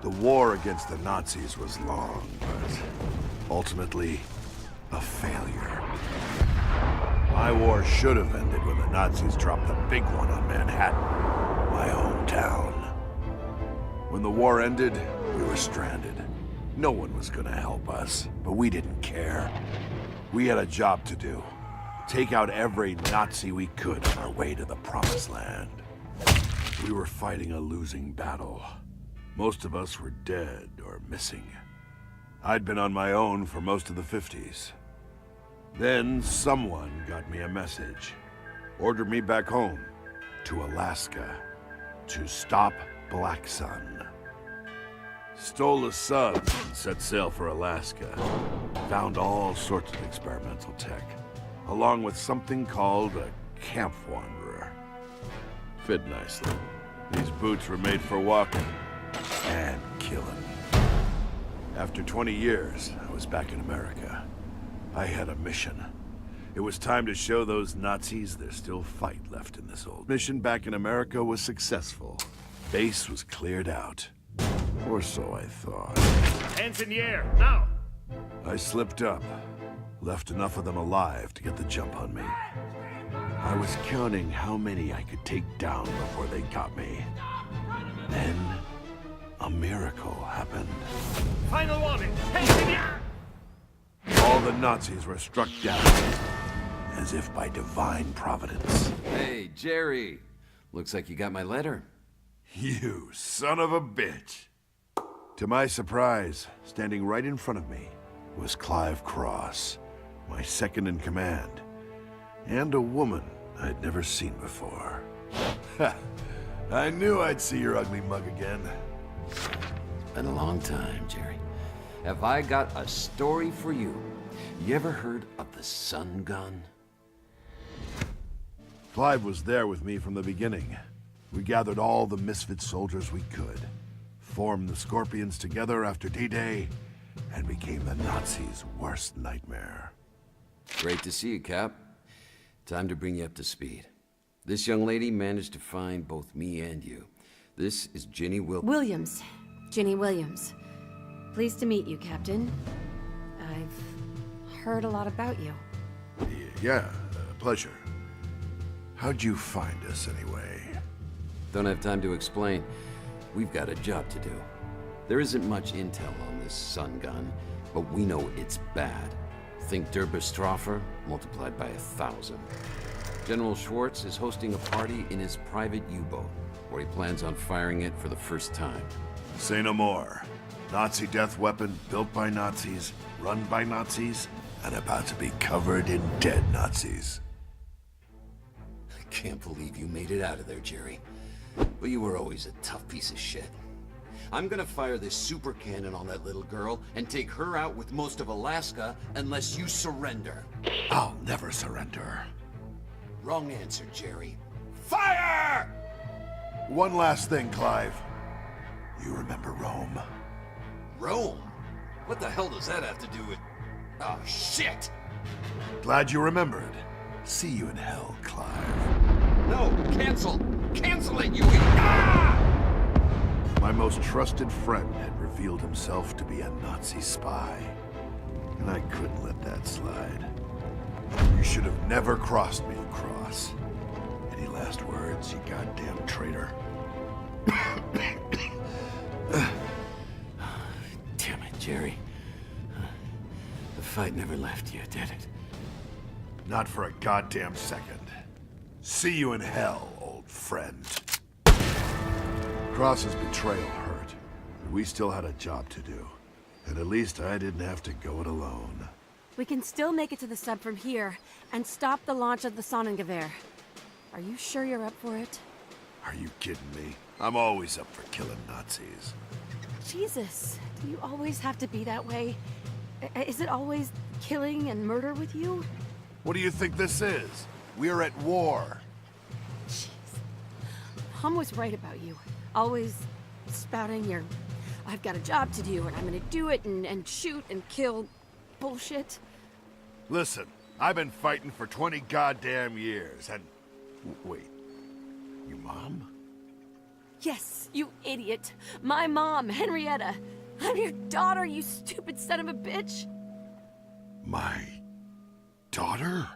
The war against the Nazis was long, but ultimately a failure. My war should have ended when the Nazis dropped the big one on Manhattan, my hometown. When the war ended, we were stranded. No one was gonna help us, but we didn't care. We had a job to do. Take out every Nazi we could on our way to the Promised Land. We were fighting a losing battle. Most of us were dead or missing. I'd been on my own for most of the 50s. Then someone got me a message. Ordered me back home, to Alaska, to stop Black Sun. Stole the subs and set sail for Alaska. Found all sorts of experimental tech, along with something called a camp wanderer. Fit nicely. These boots were made for walking and killing. After 20 years, I was back in America. I had a mission. It was time to show those Nazis there's still fight left in this old mission back in America was successful. Base was cleared out. Or so I thought. Hands in the air, now! I slipped up. Left enough of them alive to get the jump on me. I was counting how many I could take down before they got me. Then, a miracle happened. Final warning, hands in the air! All the Nazis were struck down, as if by divine providence. Hey, Jerry. Looks like you got my letter. You son of a bitch. To my surprise, standing right in front of me was Clive Cross, my second in command, and a woman I'd never seen before. Ha! I knew I'd see your ugly mug again. It's been a long time, Jerry. Have I got a story for you? You ever heard of the sun gun? Clive was there with me from the beginning. We gathered all the misfit soldiers we could, formed the Scorpions together after D-Day, and became the Nazis' worst nightmare. Great to see you, Cap. Time to bring you up to speed. This young lady managed to find both me and you. This is Ginny Williams. Ginny Williams. Pleased to meet you, Captain. I've heard a lot about you. Yeah, pleasure. How'd you find us, anyway? Don't have time to explain. We've got a job to do. There isn't much intel on this sun gun, but we know it's bad. Think Derbystroffer multiplied by 1,000. General Schwartz is hosting a party in his private U-boat, where he plans on firing it for the first time. Say no more. Nazi death weapon built by Nazis, run by Nazis, and about to be covered in dead Nazis. I can't believe you made it out of there, Jerry. But you were always a tough piece of shit. I'm gonna fire this super cannon on that little girl and take her out with most of Alaska unless you surrender. I'll never surrender. Wrong answer, Jerry. Fire! One last thing, Clive. You remember Rome? Rome? What the hell does that have to do with... Oh, shit! Glad you remembered. See you in hell, Clive. No, cancel! Cancel it, you idiot! Ah! My most trusted friend had revealed himself to be a Nazi spy. And I couldn't let that slide. You should have never crossed me, Cross. Any last words, you goddamn traitor? Damn it, Jerry. The fight never left you, did it? Not for a goddamn second. See you in hell, old friend. Cross's betrayal hurt, but we still had a job to do. And at least I didn't have to go it alone. We can still make it to the sub from here, and stop the launch of the Sonnengewehr. Are you sure you're up for it? Are you kidding me? I'm always up for killing Nazis. Jesus, do you always have to be that way? Is it always killing and murder with you? What do you think this is? We're at war. Jeez. Mom was right about you. Always spouting your, I've got a job to do and I'm gonna do it and shoot and kill bullshit. Listen, I've been fighting for 20 goddamn years and... Wait, your mom? Yes, you idiot. My mom, Henrietta. I'm your daughter, you stupid son of a bitch. My daughter?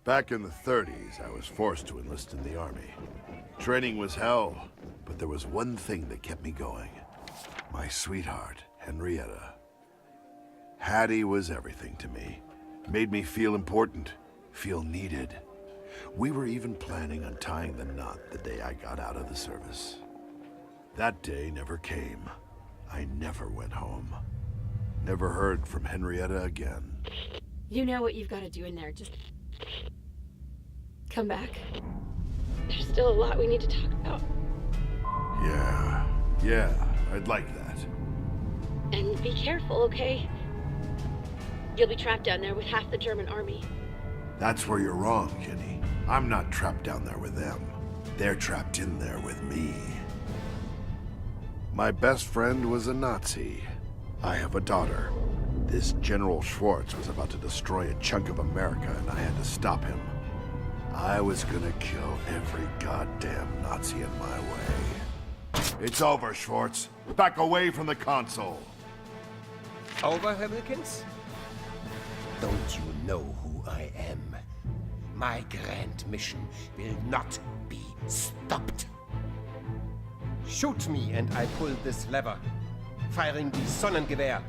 Back in the 30s, I was forced to enlist in the army. Training was hell, but there was one thing that kept me going. My sweetheart, Henrietta. Hattie was everything to me. Made me feel important, feel needed. We were even planning on tying the knot the day I got out of the service. That day never came. I never went home. Never heard from Henrietta again. You know what you've got to do in there. Just come back. There's still a lot we need to talk about. Yeah, I'd like that. And be careful, okay? You'll be trapped down there with half the German army. That's where you're wrong, Jenny. I'm not trapped down there with them. They're trapped in there with me. My best friend was a Nazi. I have a daughter. This General Schwartz was about to destroy a chunk of America, and I had to stop him. I was gonna kill every goddamn Nazi in my way. It's over, Schwartz. Back away from the console. Over, Herr Wilkins? Don't you know who I am? My grand mission will not be stopped. Shoot me and I pull this lever, firing the Sonnengewehr.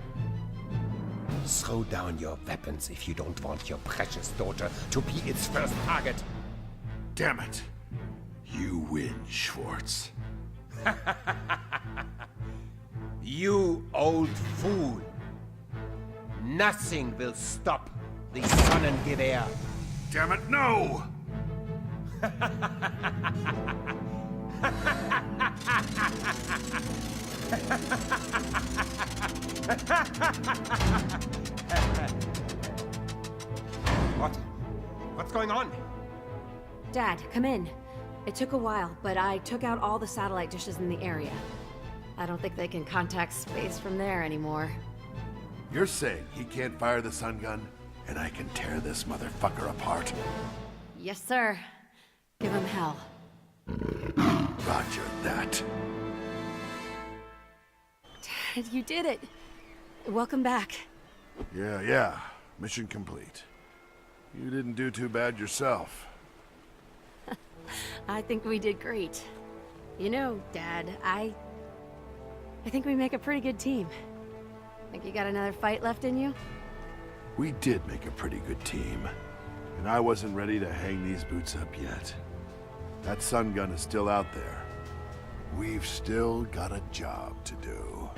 Throw down your weapons if you don't want your precious daughter to be its first target. Damn it. You win, Schwartz. You old fool. Nothing will stop the Sonnengewehr. Damn it, no! What's going on? Dad, come in. It took a while, but I took out all the satellite dishes in the area. I don't think they can contact space from there anymore. You're saying he can't fire the sun gun, and I can tear this motherfucker apart? Yes, sir. Give him hell. Roger that. Dad, you did it. Welcome back. Yeah. Mission complete. You didn't do too bad yourself. I think we did great. You know, Dad, I think we make a pretty good team. Think you got another fight left in you? We did make a pretty good team. And I wasn't ready to hang these boots up yet. That sun gun is still out there. We've still got a job to do.